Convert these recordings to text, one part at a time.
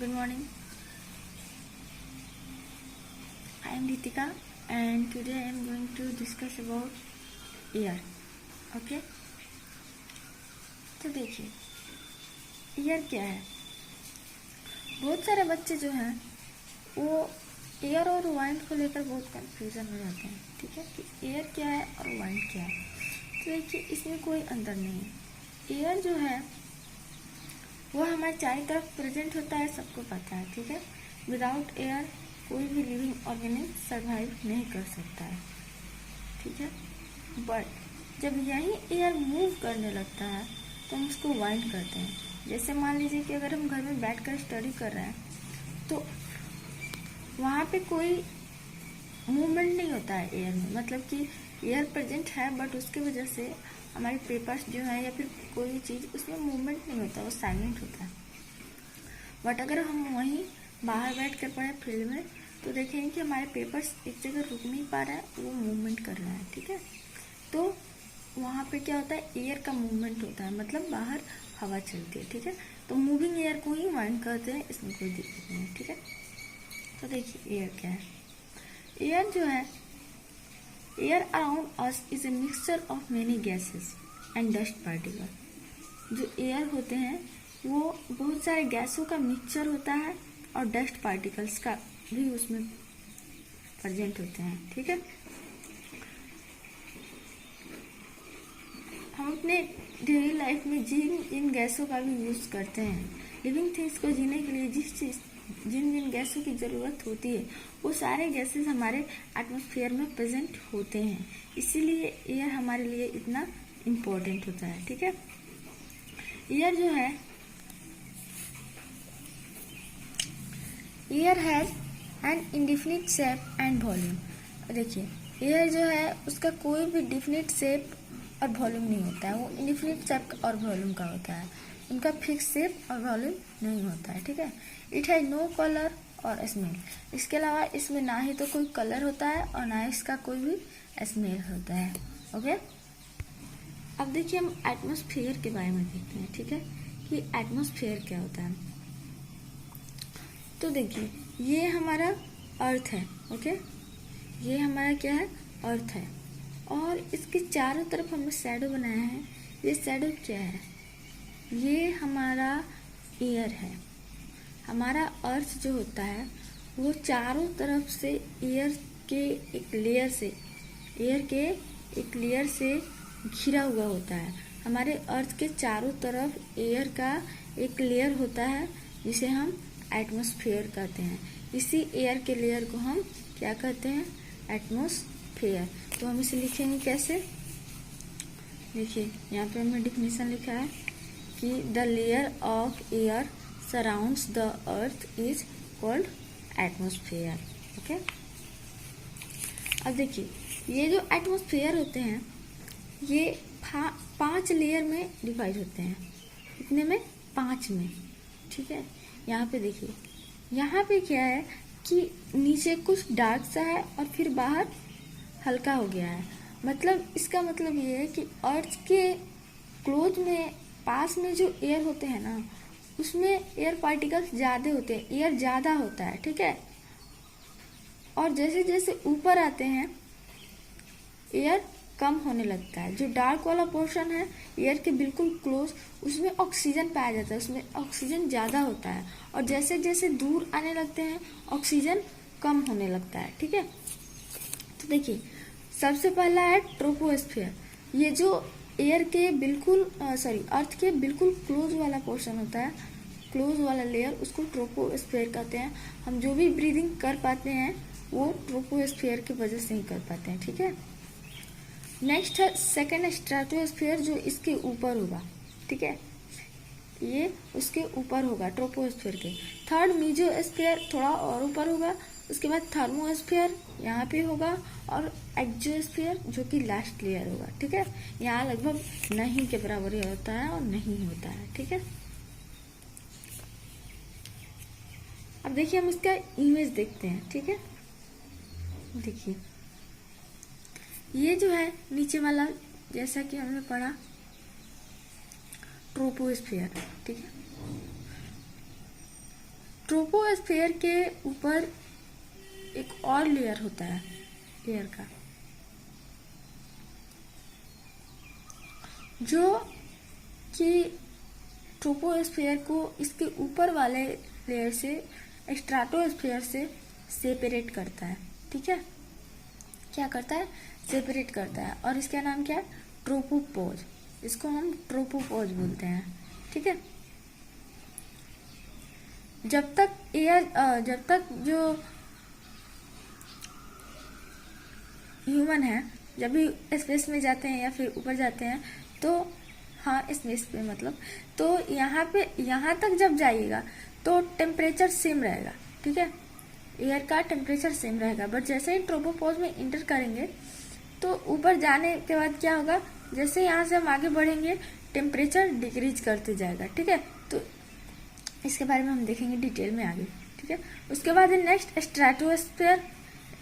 Good morning. I am Ritika and today I am going to discuss about air. Okay? तो देखिए air क्या है। बहुत सारे बच्चे जो हैं वो एयर और वाइंड को लेकर बहुत कंफ्यूजन में रहते हैं। ठीक है कि एयर क्या है और वाइंड क्या है। तो देखिए इसमें कोई अंतर नहीं है। एयर जो है वो हमारे चारों तरफ प्रेजेंट होता है, सबको पता है। ठीक है, विदाउट एयर कोई भी लिविंग ऑर्गेनिज्म सरवाइव नहीं कर सकता है। ठीक है, बट जब यही एयर मूव करने लगता है तो हम उसको वाइंड करते हैं। जैसे मान लीजिए कि अगर हम घर में बैठकर स्टडी कर रहे हैं तो वहाँ पे कोई मूवमेंट नहीं होता है एयर में, मतलब कि एयर प्रेजेंट है बट उसकी वजह से हमारे पेपर्स जो है या फिर कोई चीज़ उसमें मूवमेंट नहीं होता, वो साइलेंट होता है। बट अगर हम वहीं बाहर बैठ कर पढ़े फील्ड में तो देखेंगे कि हमारे पेपर्स एक जगह रुक नहीं पा रहा है, वो मूवमेंट कर रहा है। ठीक है, तो वहाँ पे क्या होता है, एयर का मूवमेंट होता है, मतलब बाहर हवा चलती है। ठीक है, तो मूविंग एयर को ही वाइंड करते हैं, इसमें कोई दिक्कत नहीं है। ठीक है, तो देखिए एयर क्या है। एयर जो है, air around us is a mixture of many gases and dust particle. जो एयर होते हैं वो बहुत सारे गैसों का मिक्सचर होता है और डस्ट पार्टिकल्स का भी उसमें प्रेजेंट होते हैं। ठीक है, हम अपने डेली लाइफ में जिन गैसों का भी यूज करते हैं, लिविंग थिंग्स को जीने के लिए जिन गैसों की ज़रूरत होती है वो सारे गैसेस हमारे एटमॉस्फेयर में प्रेजेंट होते हैं, इसीलिए एयर हमारे लिए इतना इम्पोर्टेंट होता है। ठीक है, एयर जो है, air has an indefinite shape and volume. देखिए एयर जो है उसका कोई भी डिफिनिट शेप और वॉल्यूम नहीं होता है, वो इंडिफिनिट शेप और वॉल्यूम का होता है, उनका फिक्स शेप और वॉल्यूम नहीं होता है। ठीक है, इट हैज नो कलर और स्मेल। इसके अलावा इसमें ना ही तो कोई कलर होता है और ना इसका कोई भी स्मेल होता है। ओके, अब देखिए हम एटमॉस्फेयर के बारे में देखते हैं। ठीक है, कि एटमॉस्फेयर क्या होता है। तो देखिए ये हमारा अर्थ है। ओके, ये हमारा क्या है, अर्थ है, और इसके चारों तरफ हमने शैडो बनाया है। ये शैडो क्या है, ये हमारा एयर है। हमारा अर्थ जो होता है वो चारों तरफ से एयर के एक लेयर से घिरा हुआ होता है। हमारे अर्थ के चारों तरफ एयर का एक लेयर होता है जिसे हम एटमॉस्फेयर कहते हैं। इसी एयर के लेयर को हम क्या कहते हैं, एटमॉस्फेयर। तो हम इसे लिखेंगे कैसे, देखिए यहाँ पे हमने डिफिनेशन लिखा है कि the layer of air surrounds the earth is called atmosphere. Okay, अब देखिए ये जो एटमॉस्फेयर होते हैं ये 5 लेयर में डिवाइड होते हैं। कितने में, 5 में। ठीक है, यहाँ पे देखिए, यहाँ पे क्या है कि नीचे कुछ डार्क सा है और फिर बाहर हल्का हो गया है। मतलब इसका मतलब ये है कि अर्थ के क्लोज में पास में जो एयर होते हैं ना उसमें एयर पार्टिकल्स ज़्यादा होते हैं, एयर ज़्यादा होता है। ठीक है, और जैसे जैसे ऊपर आते हैं एयर कम होने लगता है। जो डार्क वाला पोर्शन है एयर के बिल्कुल क्लोज, उसमें ऑक्सीजन पाया जाता है, उसमें ऑक्सीजन ज़्यादा होता है, और जैसे जैसे दूर आने लगते हैं ऑक्सीजन कम होने लगता है। ठीक है, तो देखिए सबसे पहला है ट्रोपोस्फेयर। ये जो एयर के बिल्कुल अर्थ के बिल्कुल क्लोज वाला पोर्शन होता है, क्लोज वाला लेयर, उसको ट्रोपोस्फेयर कहते हैं। हम जो भी ब्रीदिंग कर पाते हैं वो ट्रोपोस्फेयर की वजह से ही कर पाते हैं। ठीक है, नेक्स्ट है सेकेंड स्ट्रेटोस्फेयर, जो इसके ऊपर होगा। ठीक है, ये उसके ऊपर होगा ट्रोपोस्फेयर के। थर्ड मीजोस्फेयर, थोड़ा और ऊपर होगा। उसके बाद थर्मोस्फेयर यहाँ पे होगा, और एक्सोस्फेयर जो कि लास्ट लेयर होगा। ठीक है, यहाँ लगभग नहीं के बराबर होता है और नहीं होता है। ठीक है, अब देखिए हम इसका इमेज देखते हैं। ठीक है, देखिए ये जो है नीचे वाला, जैसा कि हमने पढ़ा ट्रोपोस्फेयर। ठीक है, ट्रोपोस्फेयर के ऊपर एक और लेयर होता है एयर का, जो कि ट्रोपोस्फेयर को इसके ऊपर वाले लेयर से, स्ट्राटोस्फेयर से सेपरेट करता है। ठीक है, क्या करता है? सेपरेट करता है। और इसका नाम क्या है? ट्रोपोपॉज। इसको हम ट्रोपोपॉज बोलते हैं। ठीक है, जब तक जो ह्यूमन है, जब भी स्पेस में जाते हैं या फिर ऊपर जाते हैं, तो हाँ स्पेस पे मतलब, तो यहाँ तक जब जाइएगा तो टेम्परेचर सेम रहेगा। ठीक है, एयर का टेम्परेचर सेम रहेगा। बट जैसे ही ट्रोपोपॉज में इंटर करेंगे तो ऊपर जाने के बाद क्या होगा, जैसे यहाँ से हम आगे बढ़ेंगे टेम्परेचर डिक्रीज करते जाएगा। ठीक है, तो इसके बारे में हम देखेंगे डिटेल में आगे। ठीक है, उसके बाद नेक्स्ट स्ट्राटोस्फेयर।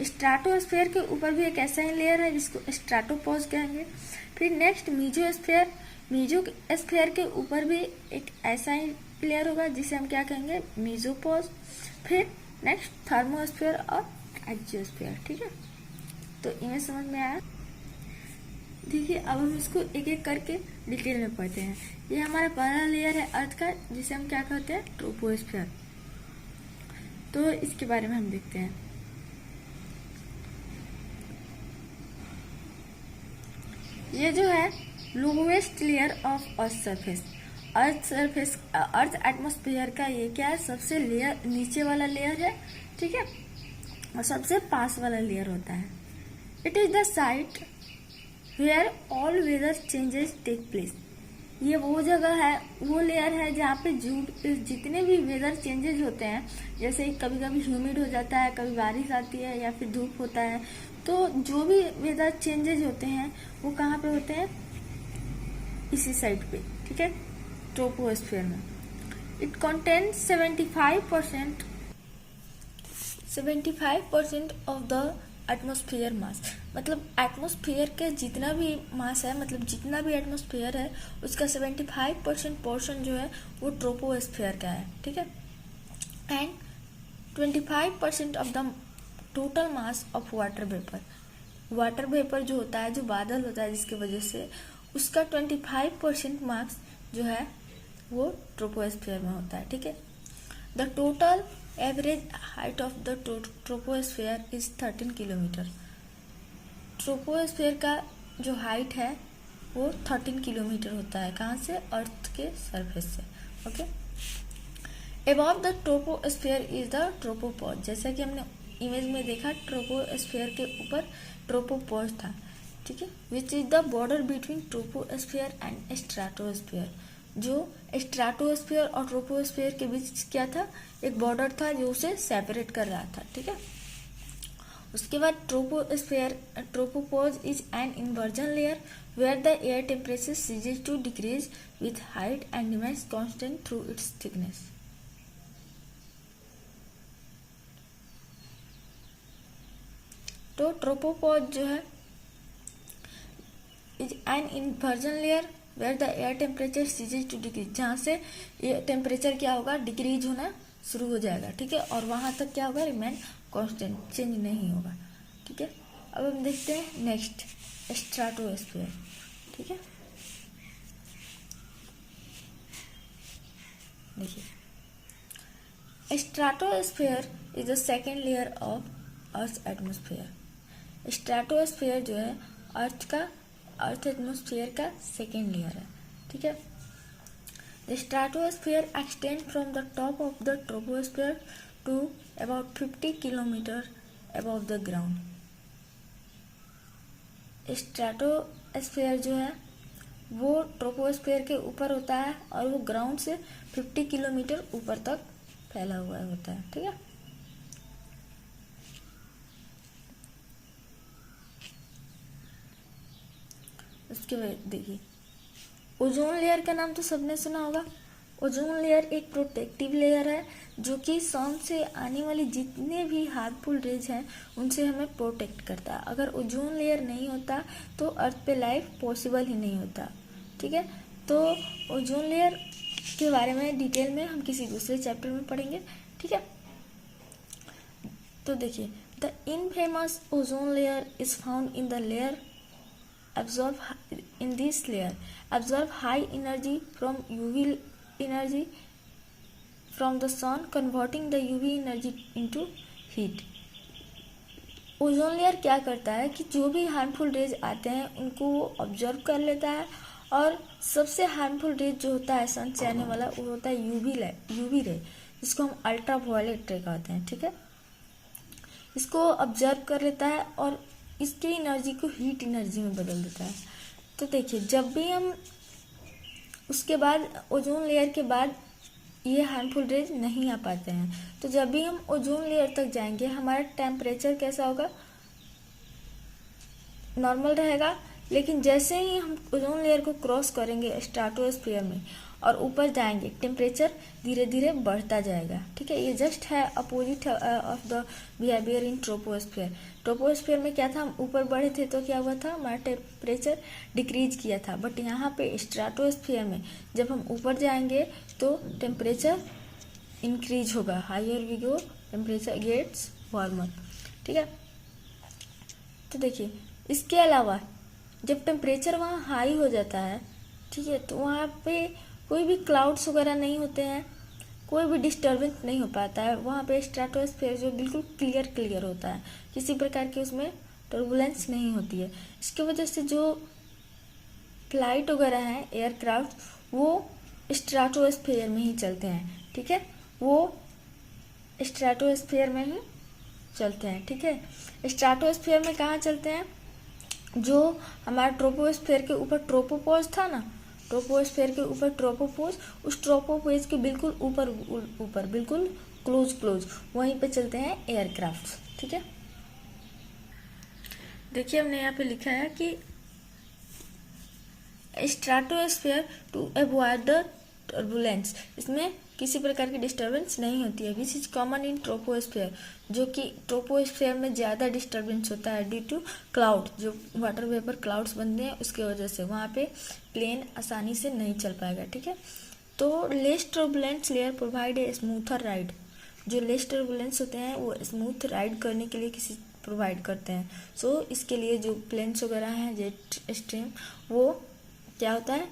स्ट्राटोस्फेयर के ऊपर भी एक ऐसा ही लेयर है जिसको स्ट्राटोपॉज कहेंगे। फिर नेक्स्ट मीजोस्फेयर। मीजोस्फेयर के ऊपर भी एक ऐसा ही लेयर होगा जिसे हम क्या कहेंगे? मीजोपॉज। फिर नेक्स्ट थर्मोस्फेयर और एक्जियोस्फेयर। ठीक है, तो इन्हें समझ में आया। देखिए, अब हम इसको एक एक करके डिटेल में पढ़ते हैं। ये हमारा पहला लेयर है अर्थ का, जिसे हम क्या कहते हैं? ट्रोपोस्फेयर। तो इसके बारे में हम देखते हैं। ये जो है lowest layer of earth surface. Earth atmosphere का ये क्या है? सबसे लेयर नीचे वाला लेयर है। ठीक है, और सबसे पास वाला लेयर होता है। It is the site where all weather changes take place. ये वो जगह है, वो लेयर है जहाँ पे जितने भी वेदर चेंजेस होते हैं, जैसे कभी कभी ह्यूमिड हो जाता है, कभी बारिश आती है या फिर धूप होता है, तो जो भी वेदर चेंजेस होते हैं वो कहाँ पे होते हैं? इसी साइड पे। ठीक है, ट्रोपोस्फेयर में। It contains 75% of the atmosphere mass. मतलब एटमॉस्फेयर के जितना भी मास है, मतलब जितना भी एटमॉस्फेयर है उसका 75% पोर्शन जो है वो ट्रोपोस्फेयर का है। ठीक है, and 25% of the total mass of water vapour. Water vapour जो होता है, जो बादल होता है जिसकी वजह से, उसका 25% मास जो है वो ट्रोपोस्फेयर में होता है। ठीक है, the total average height of the troposphere is 13 kilometre. Troposphere का जो हाइट है वो 13 किलोमीटर होता है। कहाँ से? अर्थ के सरफेस से। Okay, above the troposphere is the tropopause. जैसा कि हमने इमेज में देखा, ट्रोपोस्फेयर के ऊपर ट्रोपोपॉज था। ठीक है, which is the border between troposphere and stratosphere. जो स्ट्राटोस्फेयर और ट्रोपोस्फेयर के बीच क्या था? एक बॉर्डर था जो उसे सेपरेट कर रहा था। ठीक है, उसके बाद tropopause is an inversion layer where the air temperature ceases to decrease with height and remains constant through its thickness. तो ट्रोपोपॉज जो है is an inversion layer where the air temperature ceases to decrease. जहाँ से ये temperature क्या होगा? Decrease होना शुरू हो जाएगा। ठीक है, और वहां तक क्या होगा? रिमेन कांस्टेंट, चेंज नहीं होगा। ठीक है, अब हम देखते हैं नेक्स्ट स्ट्राटोस्फेयर। ठीक है, देखिए, stratosphere is the second layer of earth atmosphere. Stratosphere जो है अर्थ एटमोस्फेयर का सेकेंड लेयर है। ठीक है, the stratosphere extend from the top of the troposphere to about 50 kilometre above the ground. Stratosphere जो है वो ट्रोपोस्फेयर के ऊपर होता है और वो ग्राउंड से 50 किलोमीटर ऊपर तक फैला हुआ होता है। ठीक है, उसके बाद देखिए, ओजोन लेयर का नाम तो सबने सुना होगा। ओजोन लेयर एक प्रोटेक्टिव लेयर है जो कि सन से आने वाली जितने भी हार्मफुल रेज हैं उनसे हमें प्रोटेक्ट करता है। अगर ओजोन लेयर नहीं होता तो अर्थ पे लाइफ पॉसिबल ही नहीं होता। ठीक है, तो ओजोन लेयर के बारे में डिटेल में हम किसी दूसरे चैप्टर में पढ़ेंगे। ठीक है। तो देखिए, the infamous ozone layer is found in the layer in this layer absorb high energy from UV energy from the sun, converting the UV energy into heat। Ozone layer क्या करता है कि जो भी हार्मफुल रेज आते हैं उनको वो ऑब्जर्व कर लेता है, और सबसे हार्मफुल रेज जो होता है सन से आने वाला वो होता है यूवी रे, जिसको हम अल्ट्रा वायलेट रे कहते हैं। ठीक है, इसको ऑब्जर्व कर लेता है और इसकी एनर्जी को हीट एनर्जी में बदल देता है। तो देखिए, जब भी हम उसके बाद ओजोन लेयर के बाद ये हार्मफुल रेज नहीं आ पाते हैं, तो जब भी हम ओजोन लेयर तक जाएंगे हमारा टेम्परेचर कैसा होगा, नॉर्मल रहेगा। लेकिन जैसे ही हम ओजोन लेयर को क्रॉस करेंगे स्ट्रेटोस्फीयर में और ऊपर जाएंगे, टेम्परेचर धीरे धीरे बढ़ता जाएगा। ठीक है, ये जस्ट है opposite of the behaviour in troposphere. Troposphere में क्या था, हम ऊपर बढ़े थे तो क्या हुआ था, हमारा टेम्परेचर डिक्रीज किया था। बट यहाँ पे स्ट्रेटोस्फीयर में जब हम ऊपर जाएंगे तो टेम्परेचर इंक्रीज होगा। Higher we go temperature gets warmer. ठीक है, तो देखिए, इसके अलावा जब टेम्परेचर वहाँ हाई हो जाता है, ठीक है, तो वहाँ पे कोई भी क्लाउड्स वगैरह नहीं होते हैं, कोई भी डिस्टर्बेंस नहीं हो पाता है। वहाँ पे स्ट्रेटोस्फीयर जो बिल्कुल क्लियर होता है, किसी प्रकार की उसमें टर्बुलेंस नहीं होती है। इसकी वजह से जो फ्लाइट वगैरह हैं, एयरक्राफ्ट, वो स्ट्रेटोस्फीयर में ही चलते हैं। ठीक है, वो स्ट्रेटोस्फीयर में ही चलते हैं। ठीक है, स्ट्रेटोस्फीयर में कहाँ चलते हैं, जो हमारा ट्रोपोस्फीयर के ऊपर ट्रोपोपोज था ना, ट्रोपोस्फीयर के ऊपर ट्रोपोपोज, उस ट्रोपोपोज के बिल्कुल ऊपर बिल्कुल क्लोज वहीं पे चलते हैं एयरक्राफ्ट। ठीक है, देखिए हमने यहाँ पे लिखा है कि stratosphere to avoid the turbulence, इसमें किसी प्रकार की डिस्टर्बेंस नहीं होती है। Which is common in troposphere, जो कि ट्रोपोस्फीयर में ज़्यादा डिस्टर्बेंस होता है ड्यू टू क्लाउड, जो वाटर वेपर क्लाउड्स बनते हैं उसकी वजह से वहाँ पे प्लेन आसानी से नहीं चल पाएगा। ठीक है, तो less turbulence layer provide a smoother ride, जो लेस टर्बुलेंस होते हैं वो स्मूथ राइड करने के लिए किसी प्रोवाइड करते हैं। सो इसके लिए जो प्लेन्स वगैरह हैं, जेट स्ट्रीम, वो क्या होता है,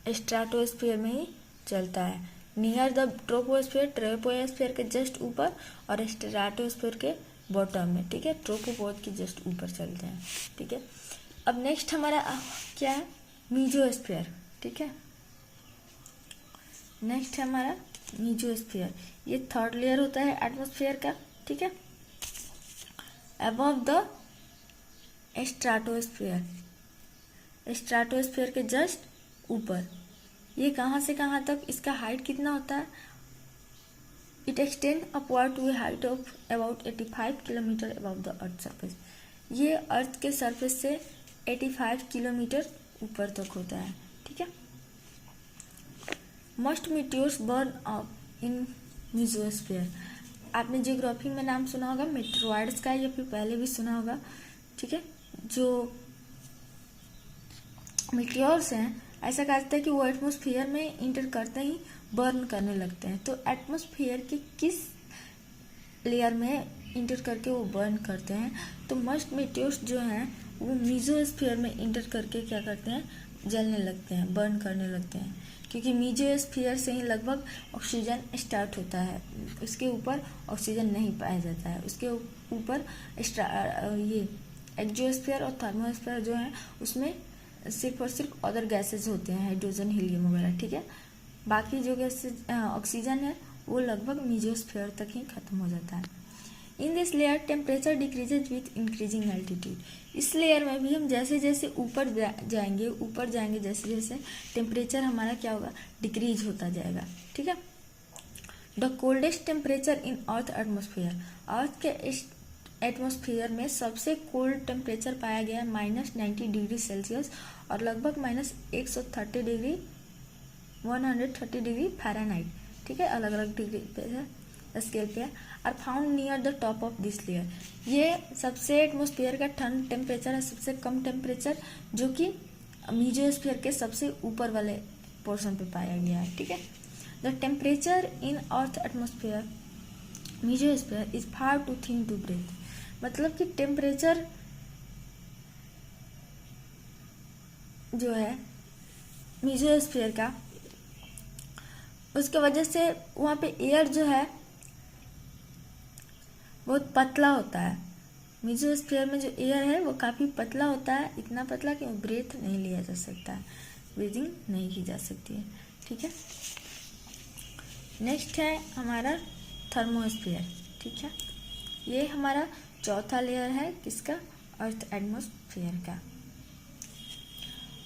स्ट्रेटोस्फीयर में ही चलता है, नियर द ट्रोपोस्फीयर के जस्ट ऊपर और स्ट्रेटोस्फीयर के बॉटम में। ठीक है, ट्रोपोपोज के जस्ट ऊपर चलते हैं। ठीक है, अब नेक्स्ट हमारा क्या है, मीजोस्फीयर। ठीक है, नेक्स्ट है हमारा मीजोस्फीयर। ये थर्ड लेयर होता है एटमॉस्फेयर का। ठीक है, अबव द स्ट्रेटोस्फीयर के जस्ट ऊपर। ये कहाँ से कहाँ तक, इसका हाइट कितना होता है, it extend upward to a height of about 85 kilometre above the earth surface. ये अर्थ के सरफेस से 85 किलोमीटर ऊपर तक होता है। ठीक है, must meteors burn up in mesosphere. आपने जियोग्राफी में नाम सुना होगा मेट्रोइड्स का, या फिर पहले भी सुना होगा। ठीक है, जो मीटियोर्स हैं, ऐसा कहा जाता है कि वो एटमॉस्फेयर में इंटर करते ही बर्न करने लगते हैं। तो एटमॉस्फेयर के किस लेयर में इंटर करके वो बर्न करते हैं, तो मस्ट मीटियोर्स जो हैं वो मीजोस्फीयर में इंटर करके क्या करते हैं, जलने लगते हैं, बर्न करने लगते हैं। क्योंकि मीजोस्फीयर से ही लगभग ऑक्सीजन स्टार्ट होता है, उसके ऊपर ऑक्सीजन नहीं पाया जाता है। उसके ऊपर ये एक्सोस्फीयर और थर्मोस्फीयर जो है उसमें सिर्फ और सिर्फ अदर गैसेज होते हैं, हाइड्रोजन, हीलियम वगैरह। ठीक है, बाकी जो गैसेज ऑक्सीजन है वो लगभग मीजोस्फीयर तक ही खत्म हो जाता है। इन this layer temperature decreases with increasing altitude. इस लेयर में भी हम जैसे जैसे ऊपर जाएंगे जैसे जैसे टेम्परेचर हमारा क्या होगा, डिक्रीज होता जाएगा। ठीक है, the coldest temperature in earth atmosphere. Earth के एटमॉस्फेयर में सबसे कोल्ड टेम्परेचर पाया गया है -90 डिग्री सेल्सियस और लगभग -130 डिग्री 130 डिग्री फ़ारेनहाइट। ठीक है, अलग अलग डिग्री पे है, स्केल पे है। Are found near the top of this layer. ये सबसे एटमॉस्फेयर का ठंड टेम्परेचर है, सबसे कम टेम्परेचर, जो कि मीजोस्फीयर के सबसे ऊपर वाले पोर्शन पे पाया गया है। ठीक है, the temperature in earth atmosphere mesosphere is far too thin to breathe, मतलब कि टेम्परेचर जो है मेसोस्फीयर का, उसके वजह से वहाँ पे एयर जो है बहुत पतला होता है। मेसोस्फीयर में जो एयर है वो काफ़ी पतला होता है, इतना पतला कि वो ब्रेथ नहीं लिया जा सकता है, ब्रीदिंग नहीं की जा सकती है। ठीक है, नेक्स्ट है हमारा थर्मोस्फीयर। ठीक है, ये हमारा चौथा लेयर है किसका, अर्थ एटमॉस्फेयर का।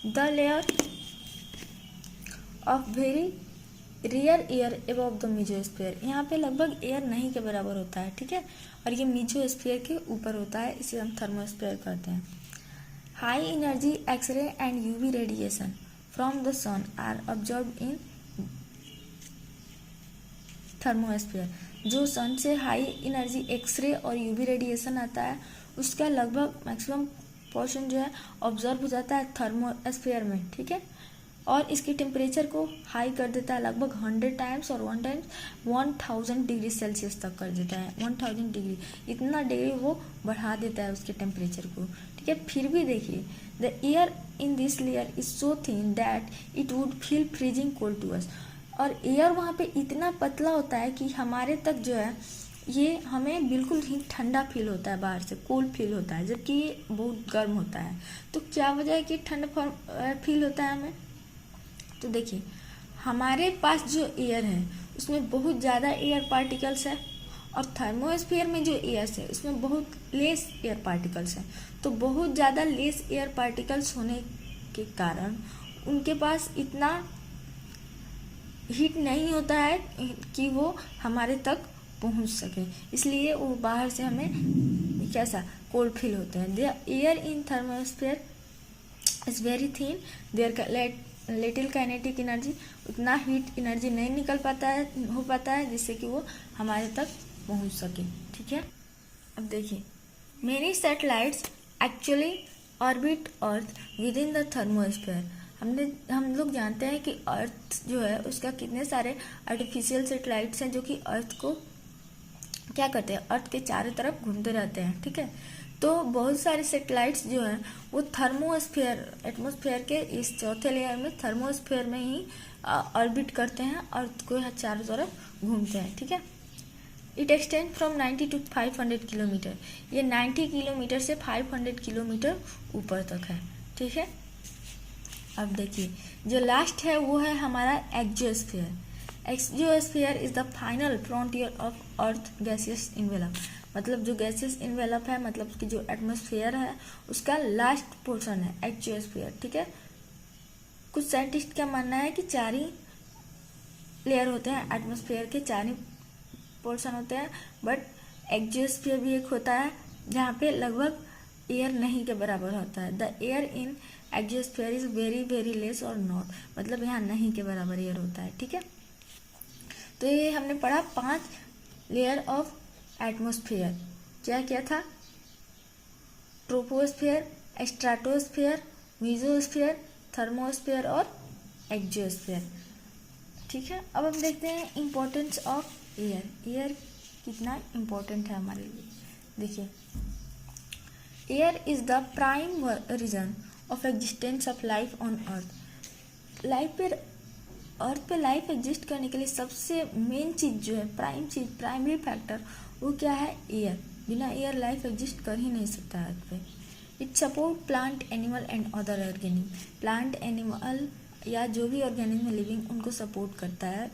The layer of very rear air above the mesosphere, यहाँ पे लगभग एयर नहीं के बराबर होता है। ठीक है, और ये मेसोस्फीयर के ऊपर होता है, इसे हम थर्मोस्फीयर कहते हैं। High energy X-ray and UV radiation from the sun are observed in thermosphere, जो सन से हाई एनर्जी एक्सरे और यूवी रेडिएशन आता है उसका लगभग मैक्सिमम पोर्शन जो है ऑब्जर्व हो जाता है थर्मोस्फीयर में। ठीक है, और इसके टेम्परेचर को हाई कर देता है लगभग 100 टाइम्स, और 1000 डिग्री सेल्सियस तक कर देता है। 1000 डिग्री, इतना डिग्री वो बढ़ा देता है उसके टेम्परेचर को। ठीक है, फिर भी देखिए, the air in this layer is so thin that it would feel freezing cold to us, और एयर वहाँ पे इतना पतला होता है कि हमारे तक जो है ये हमें बिल्कुल ही ठंडा फील होता है, बाहर से कोल्ड फील होता है, जबकि ये बहुत गर्म होता है। तो क्या वजह है कि ठंडा फील होता है हमें, तो देखिए हमारे पास जो एयर है उसमें बहुत ज़्यादा एयर पार्टिकल्स है, और थर्मोस्फीयर में जो एयर है उसमें बहुत लेस एयर पार्टिकल्स हैं। तो बहुत ज़्यादा लेस एयर पार्टिकल्स होने के कारण उनके पास इतना हीट नहीं होता है कि वो हमारे तक पहुंच सके, इसलिए वो बाहर से हमें कैसा कोल्ड फील होते हैं। The air in thermosphere is very thin, there little kinetic energy, उतना हीट एनर्जी नहीं निकल पाता है हो पाता है जिससे कि वो हमारे तक पहुंच सके। ठीक है, अब देखिए, many satellites actually orbit earth with in the thermosphere, हम लोग जानते हैं कि अर्थ जो है उसका कितने सारे आर्टिफिशियल सैटेलाइट्स हैं जो कि अर्थ को क्या करते हैं, अर्थ के चारों तरफ घूमते रहते हैं। ठीक है, तो बहुत सारे सैटेलाइट्स जो हैं वो थर्मोस्फीयर एटमॉस्फेयर के इस चौथे लेयर में थर्मोस्फीयर में ही ऑर्बिट करते हैं, अर्थ को यहाँ चारों तरफ घूमते हैं। ठीक है, it extend from 90 to 500 kilometre, ये 90 किलोमीटर से 500 किलोमीटर ऊपर तक है। ठीक है, अब देखिए जो लास्ट है वो है हमारा exosphere. Exosphere is the final frontier of earth gaseous envelope, मतलब जो गैसियस इन्वेलप है, मतलब कि जो एटमॉस्फेयर है उसका लास्ट पोर्शन है एक्जियोस्फीयर। ठीक है, कुछ साइंटिस्ट का मानना है कि 4 ही लेयर होते हैं एटमॉस्फेयर के, 4 ही पोर्शन होते हैं, बट एक्जियोस्फीयर भी एक होता है जहाँ पे लगभग एयर नहीं के बराबर होता है। The air in exosphere is very very less और नॉट, मतलब यहाँ नहीं के बराबर एयर होता है। ठीक है, तो ये हमने पढ़ा 5 लेयर ऑफ एटमॉस्फेयर। क्या क्या था, ट्रोपोस्फेयर, स्ट्रेटोस्फेयर, मेसोस्फेयर, थर्मोस्फेयर और एक्जियोस्फेयर। ठीक है, अब हम देखते हैं इम्पोर्टेंस ऑफ एयर। एयर कितना इम्पोर्टेंट है हमारे लिए। देखिए, air is the prime reason of existence of life on earth. Earth पे लाइफ एग्जिस्ट करने के लिए सबसे मेन चीज़ जो है, प्राइमरी फैक्टर, वो क्या है, एयर। बिना एयर लाइफ एग्जिस्ट कर ही नहीं सकता है अर्थ पे। It support plant animal and other organism, plant animal या जो भी ऑर्गेनिज्म लिविंग उनको सपोर्ट करता है।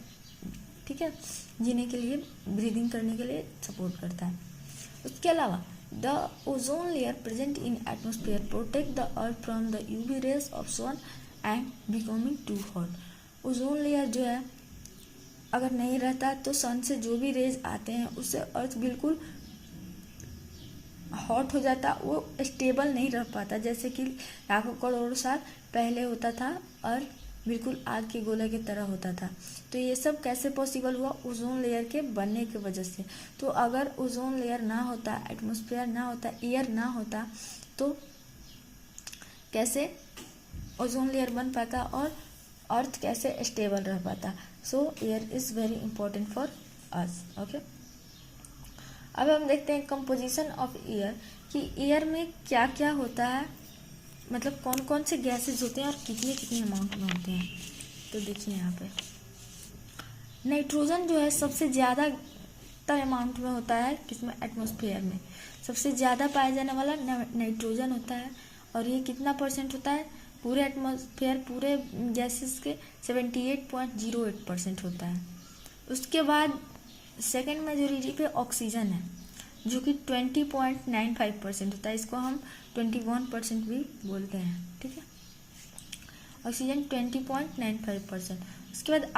ठीक है, जीने के लिए, ब्रीदिंग करने के लिए सपोर्ट करता है। उसके अलावा the ozone layer present in atmosphere protect the earth from the UV rays of sun and becoming too hot. Ozone layer जो है अगर नहीं रहता तो सन से जो भी रेज आते हैं उससे अर्थ बिल्कुल हॉट हो जाता, वो स्टेबल नहीं रह पाता, जैसे कि लाखों करोड़ों साल पहले होता था, अर्थ बिल्कुल आग के गोले की तरह होता था। तो ये सब कैसे पॉसिबल हुआ, ओजोन लेयर के बनने की वजह से। तो अगर ओजोन लेयर ना होता, एटमॉस्फेयर ना होता, एयर ना होता, तो कैसे ओजोन लेयर बन पाता और अर्थ कैसे स्टेबल रह पाता। सो air is very important for us. Okay. अब हम देखते हैं कंपोजिशन ऑफ एयर कि एयर में क्या क्या होता है, मतलब कौन कौन से गैसेस होते हैं और कितने कितने अमाउंट में होते हैं। तो देखिए यहाँ पे नाइट्रोजन जो है सबसे ज़्यादा अमाउंट में होता है, किसमें, एटमॉस्फेयर में सबसे ज़्यादा पाया जाने वाला नाइट्रोजन होता है। और ये कितना परसेंट होता है, पूरे एटमॉस्फेयर पूरे गैसेस के 78.08% होता है। उसके बाद सेकंड मेजोरिटी पे ऑक्सीजन है जो कि 20.95% होता है, इसको हम 21% भी बोलते हैं, ठीक है। ऑक्सीजन 20.95%। उसके बाद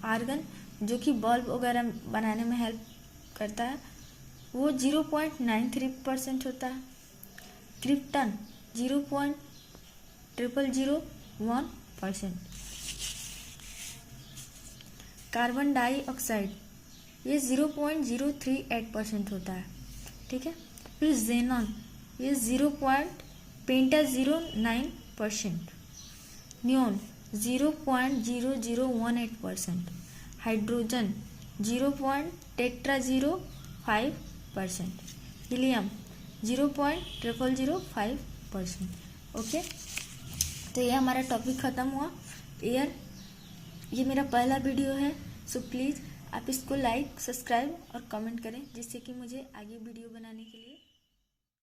आर्गन जो कि बल्ब वगैरह बनाने में हेल्प करता है, वो 0.93% होता है। क्रिप्टन 0.0001%। कार्बन डाइऑक्साइड ये 0.038% होता है, ठीक है। फिर जेनॉन ये 0.009%। नियोन 0.0018%। हाइड्रोजन 0.005%। हीलियम 0.0005%। ओके, तो ये हमारा टॉपिक ख़त्म हुआ एयर। ये मेरा पहला वीडियो है, सो प्लीज़ आप इसको लाइक, सब्सक्राइब और कमेंट करें जिससे कि मुझे आगे वीडियो बनाने के लिए